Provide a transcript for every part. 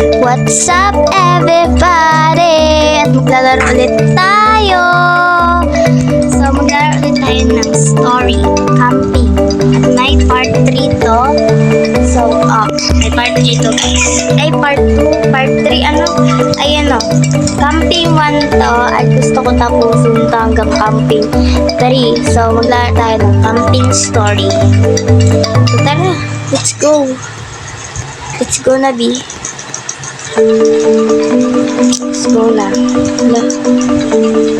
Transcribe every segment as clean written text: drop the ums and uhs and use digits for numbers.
What's up everybody? At maglalaro ulit tayo. So maglalaro ulit tayo ng story, camping. At may part 3 to. So, may part 3 to guys. Ay, part 2, part 3, ayan o. Camping 1 to. At gusto ko tapusin to hanggang camping 3. So, maglalaro tayo ng camping story. So, tara, let's go. Let's go na, B. Let's go na.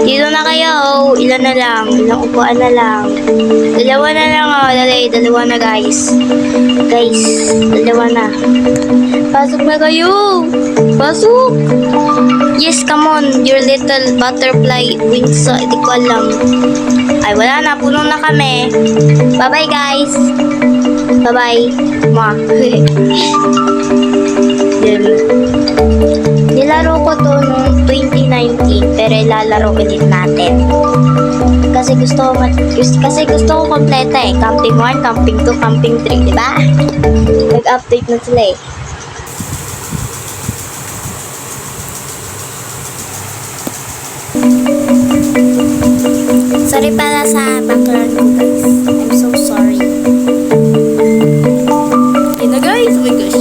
Dito na kayo. Ilan na lang. Ilang upuan na lang. Dalawa na lang. Dalawa na guys. Guys, dalawa na. Pasok na kayo. Pasok. Yes, come on. Your little butterfly wings. Hindi ko alam. Ay, wala na. Puno na kami. Bye-bye guys. Bye-bye. Mwah. Yan. Nilaro ko to noong 2019 pero ilalaro ulit natin. Kasi gusto ko kompleta eh. Camping 1, camping 2, camping 3, di ba? Nag-update na sila eh. Sorry pala sa background ko guys. I'm so sorry. Yun na guys. Oh my gosh.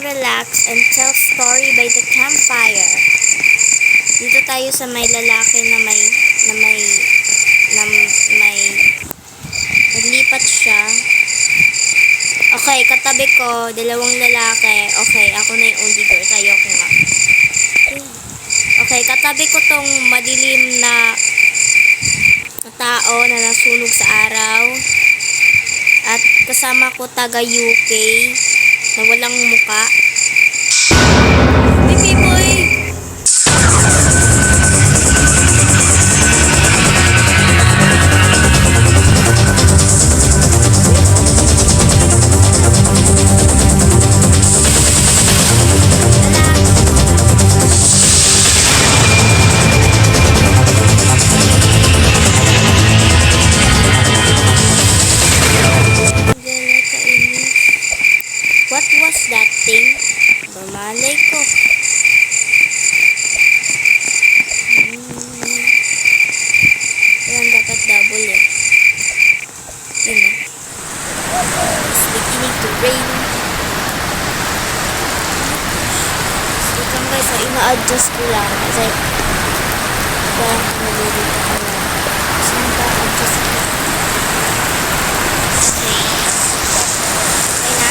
Relax and tell story by the campfire. Dito tayo sa may lalaki na naglipat siya. Okay, katabi ko, dalawang lalaki. Okay, ako na yung only girl. Tayo ko nga. Okay, katabi ko tong madilim na tao na nasunog sa araw. At kasama ko taga UK na walang muka. Hey, people! What was that thing? ka-adjust ko lang kasi parang nalilito ko na. Saan ka-adjust ko? Okay. Okay na?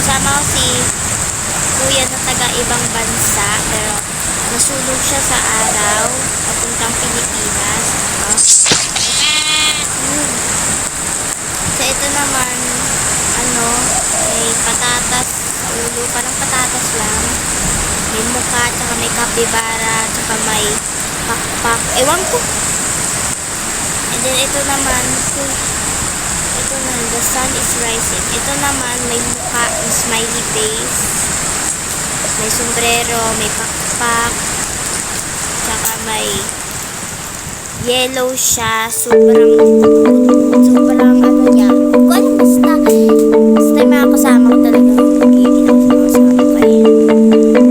Kasama ko si kuya na taga-ibang bansa pero nasulog siya sa araw papuntang Pilipinas. So ito naman may patatas sa ulo, parang patatas lang, may mukha, tsaka may kapibara, tsaka may pakpak, ewan ko. And then ito naman the sun is rising. Ito naman may mukha, may smiley face, may sombrero, may pakpak, tsaka may yellow siya, sobrang niya. Kung alam, basta yung mga kasama ko talaga nagiging sa mga Spotify.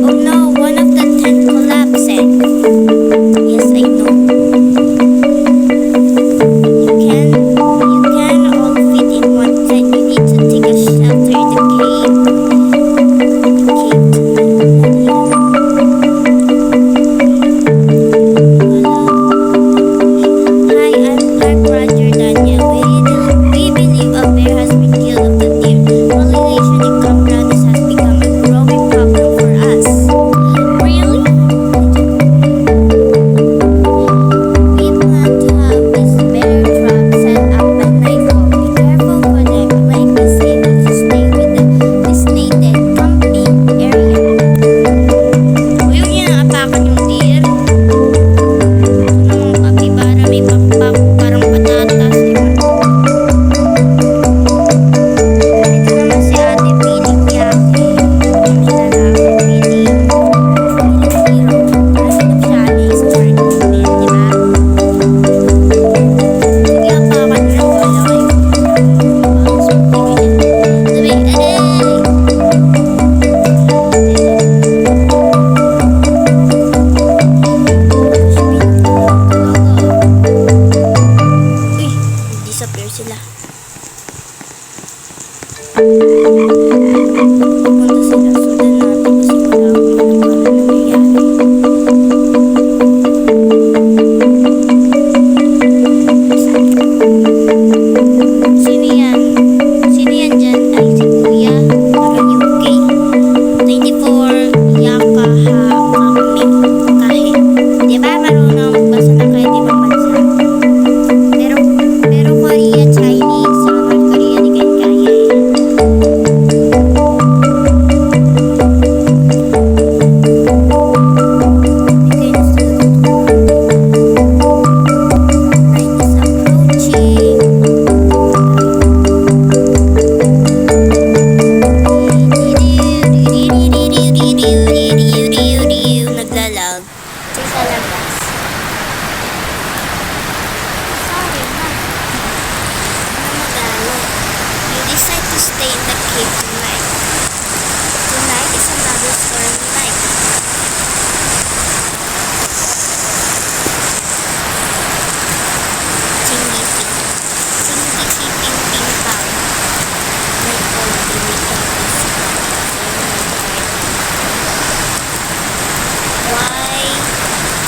Oh no, one of the 10 collapsed. Yes, I know.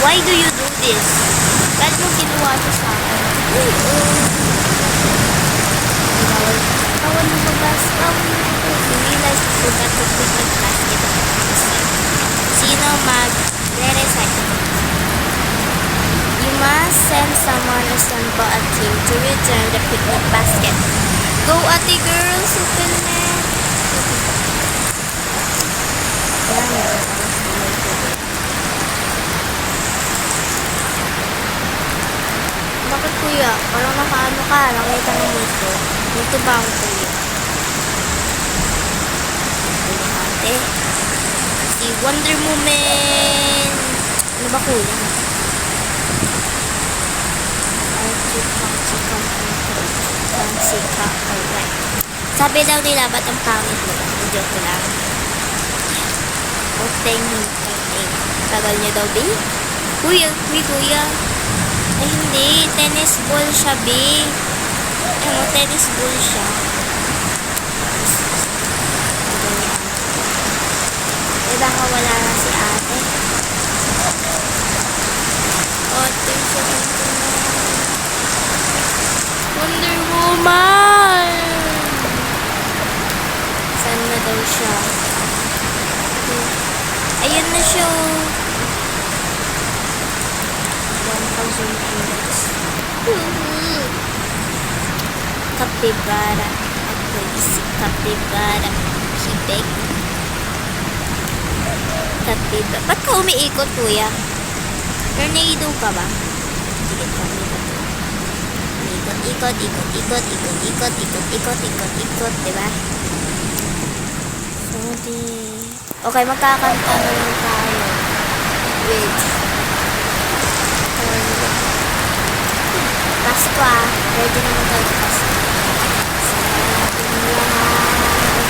Why do you do this? Ba't mo ginawa ito sa akin? Bawal mo magas. You realize you forgot to put the basket of the basket. Sino mag-recycle? You must send someone or assemble a team to return the picnic basket. Go, ate girl! Superman! Bakit kuya? Parang nakaano ka? Nakita ng multo. Multo ba ang kuya? ate. Si Wonder Woman. Ano ba kuya? Alright. Sabi daw nila, ba't ang pangit mo? Joke ko lang. Uteng. Tagal niyo daw, B? Kuya, kuya. Ay, hindi. Tennis ball siya, B. Ano, tennis ball siya. Ganyan. Eh, baka wala na si ate. Ate, siya Wonder Woman! Saan na daw siya? Ayun na siya. 1,000 kilos. Capybara. Ako si Capybara. Hibig. Capybara. Ba't ka umiikot, kuya? Tornado ka ba? Sige, tornado. Ikot, diba? Okay, magkakanta na lang tayo. Wait. Pasko ah. Ready naman tayo sa Pasko. Sa ating lahat,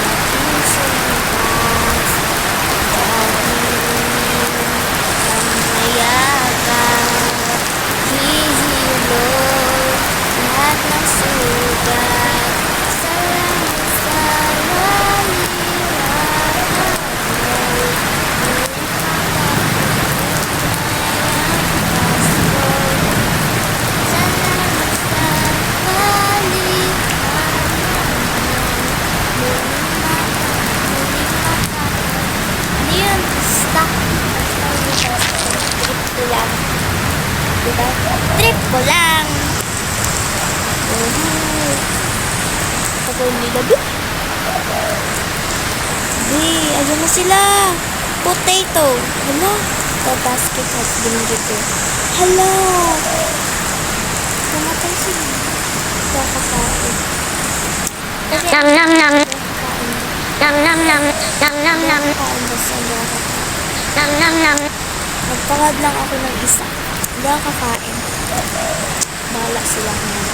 ating sumpas, ang mayagat, hihilot, lahat ng sugat, salamat sa trip ko lang. Tagal nila doon. Ayun na sila. Potato. Hala. The basket has been given. Hala. Namatay sila. Kakakain. Nam. Nagpangad lang ako ng isa. Hindi ako kakain. Bahala sila naman.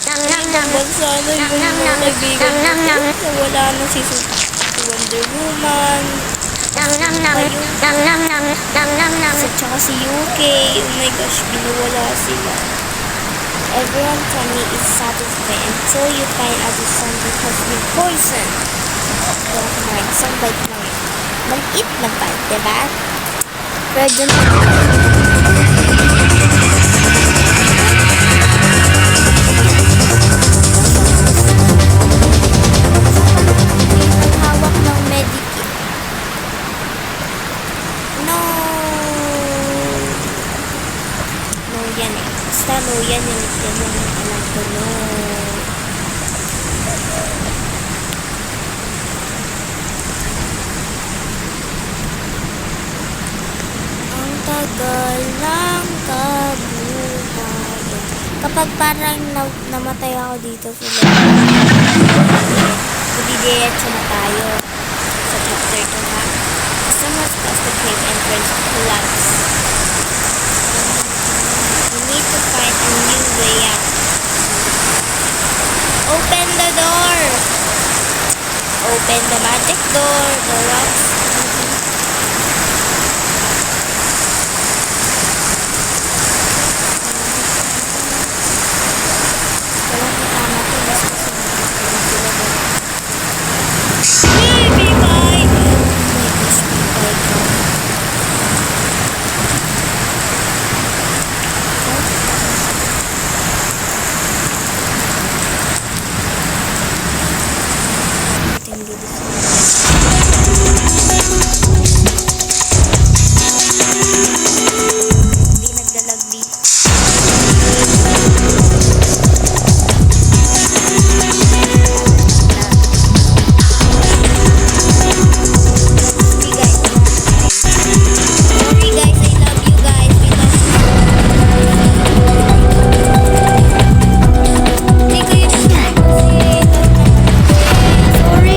Sana yung mga kaibigan ko. Wala na si Wonder Woman. Tsaka si UK. Oh my gosh, binawala sila. Everyone can me is satisfied until you find out that something has been poisoned. Don't mind, sunbite lang. Maliit lang pa, diba? Pwede na. Hawak ng medikit. No, yan eh. Basta no, yan yung alam ko, no. Tagal ng kabuhayan. Kapag parang namatay ako dito sa loob, didiretso na tayo sa chapter 2 ha. As soon as the cave entrance collapse, you need to find a new way out. Open the door! Open the magic door. The rocks. Sorry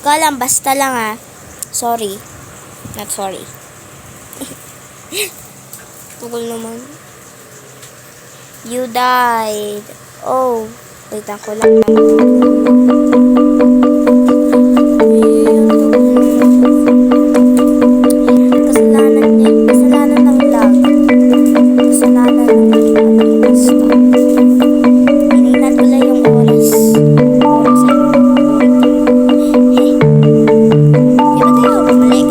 ko alam, basta lang ah. Sorry. Not sorry. Tugol naman. You died. Oh. Wait, ako lang. Kasalanan niya. Kasalanan ng lag. Kasalanan ng stop. Hinihinat ko lang yung oras. Oras ay hey. Di ba tayo pabalik?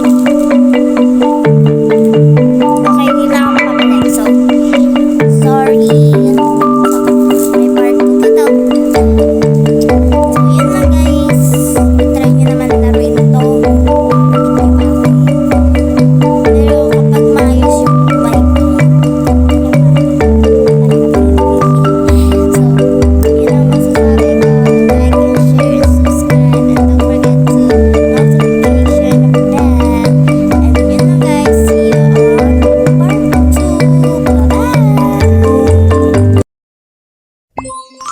Okay, hindi na ako pabalik. So, sorry. May part 2 pa daw. So, yun lang guys. I-try nyo naman laruin ito. Pero kapag maayos yung mic ko, so, yun ang masasabi ko. Like and share, subscribe, and don't forget to notification of that. And yun lang guys. See you on part 2. Bye-bye!